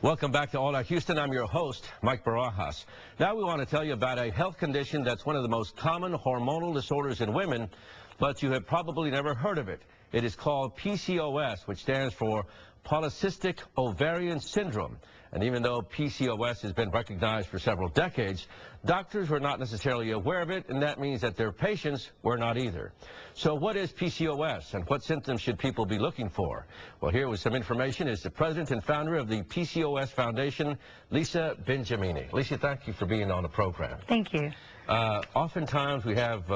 Welcome back to Hola Houston. I'm your host, Mike Barajas. Now we want to tell you about a health condition that's one of the most common hormonal disorders in women, but you have probably never heard of it. It is called PCOS, which stands for Polycystic Ovarian Syndrome. And even though PCOS has been recognized for several decades, doctors were not necessarily aware of it, and that means that their patients were not either. So what is PCOS, and what symptoms should people be looking for? Well, here with some information is the president and founder of the PCOS Foundation, Lisa Benjamini. Lisa, thank you for being on the program. Thank you. Oftentimes we have,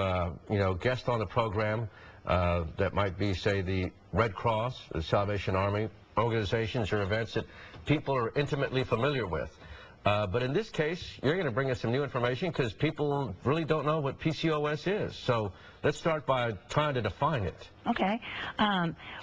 guests on the program that might be, say, the Red Cross, the Salvation Army, organizations or events that people are intimately familiar with. But in this case, you're going to bring us some new information because people really don't know what PCOS is. So let's start by trying to define it. Okay.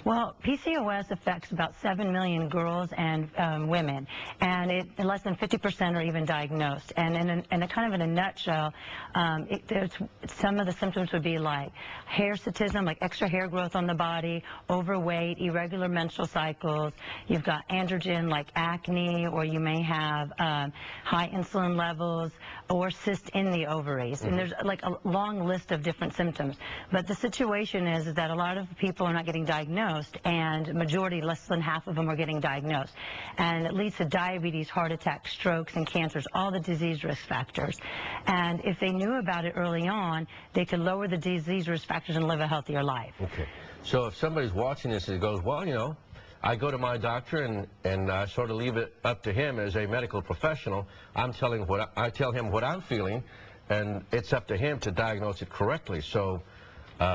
Well, PCOS affects about 7 million girls and women, and less than 50% are even diagnosed. And in a nutshell, some of the symptoms would be like hirsutism, like extra hair growth on the body, overweight, irregular menstrual cycles. You've got androgen, like acne, or you may have high insulin levels or cysts in the ovaries. And there's like a long list of different symptoms. But the situation is that a lot of people are not getting diagnosed, and majority, less than half of them, are getting diagnosed. And it leads to diabetes, heart attacks, strokes, and cancers, all the disease risk factors. And if they knew about it early on, they could lower the disease risk factors and live a healthier life. Okay. So if somebody's watching this and goes, well, I go to my doctor and I sort of leave it up to him as a medical professional. I tell him what I'm feeling, and it's up to him to diagnose it correctly. So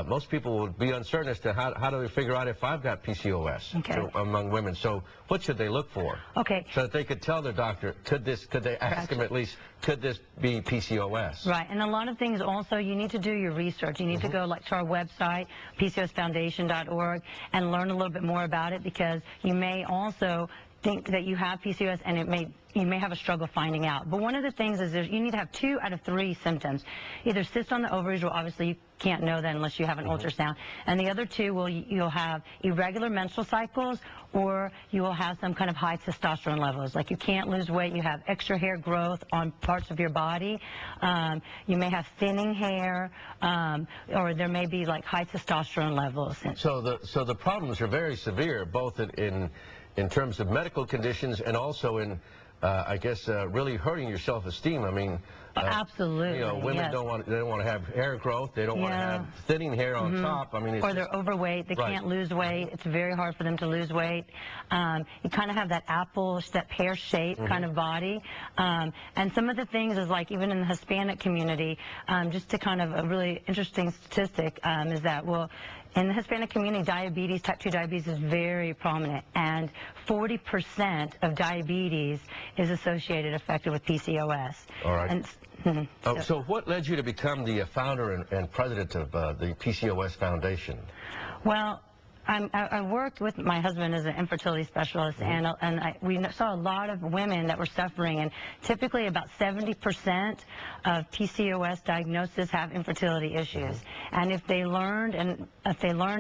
most people would be uncertain as to how do they figure out if I've got PCOS among women. So what should they look for? Okay. So that they could tell their doctor, could they ask him at least, could this be PCOS? Right. And a lot of things also, you need to do your research. You need to go to our website, PCOSFoundation.org, and learn a little bit more about it, because you may also think that you have PCOS and you may have a struggle finding out. But one of the things is you need to have 2 out of 3 symptoms. Either cysts on the ovaries, well, obviously you can't know that unless you have an ultrasound. And the other 2, you'll have irregular menstrual cycles, or you will have some kind of high testosterone levels. Like you can't lose weight, you have extra hair growth on parts of your body. You may have thinning hair, or there may be like high testosterone levels. So the problems are very severe, both in terms of medical conditions and also in, I guess, really hurting your self-esteem. I mean, absolutely. Women don't want to have hair growth. They don't want to have thinning hair on top. I mean, or they're overweight. They can't lose weight. It's very hard for them to lose weight. You kind of have that that pear shape kind of body. And some of the things is like even in the Hispanic community, just to kind of a really interesting statistic is that, well, in the Hispanic community, diabetes, type 2 diabetes, is very prominent, and 40% of diabetes is affected with PCOS. All right. And, so what led you to become the founder and president of the PCOS Foundation? Well, I worked with my husband as an infertility specialist, and we saw a lot of women that were suffering, and typically about 70% of PCOS diagnoses have infertility issues. And if they learned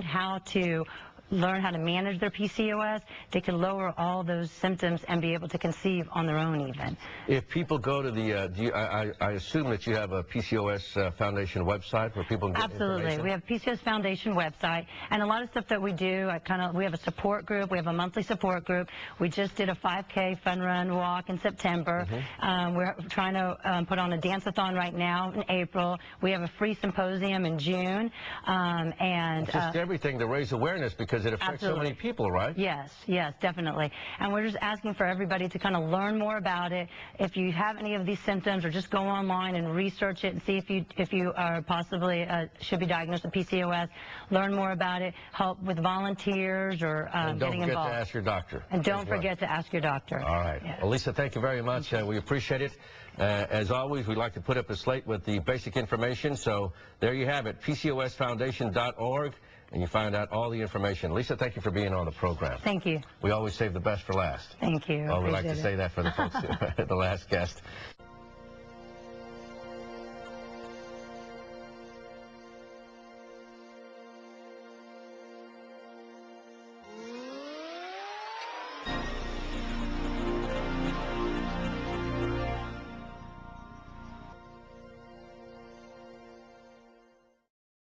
how to manage their PCOS, they can lower all those symptoms and be able to conceive on their own even. If people go to the, I assume that you have a PCOS Foundation website where people can get information? We have PCOS Foundation website, and a lot of stuff that we do, we have a support group, we have a monthly support group. We just did a 5K fun run walk in September. We're trying to put on a dance-a-thon right now in April. We have a free symposium in June. And just everything to raise awareness, because it affects so many people, right? Yes, definitely. And we're just asking for everybody to kind of learn more about it. If you have any of these symptoms, or just go online and research it and see if you are possibly should be diagnosed with PCOS. Learn more about it. Help with volunteers or getting involved. And don't forget to ask your doctor. And don't forget to ask your doctor. All right. Yeah. Well, Lisa, thank you very much. We appreciate it. As always, we like to put up a slate with the basic information. So there you have it, PCOSFoundation.org. And you find out all the information. Lisa, thank you for being on the program. Thank you. We always save the best for last. Thank you. Oh, we like to say that for the folks, the last guest.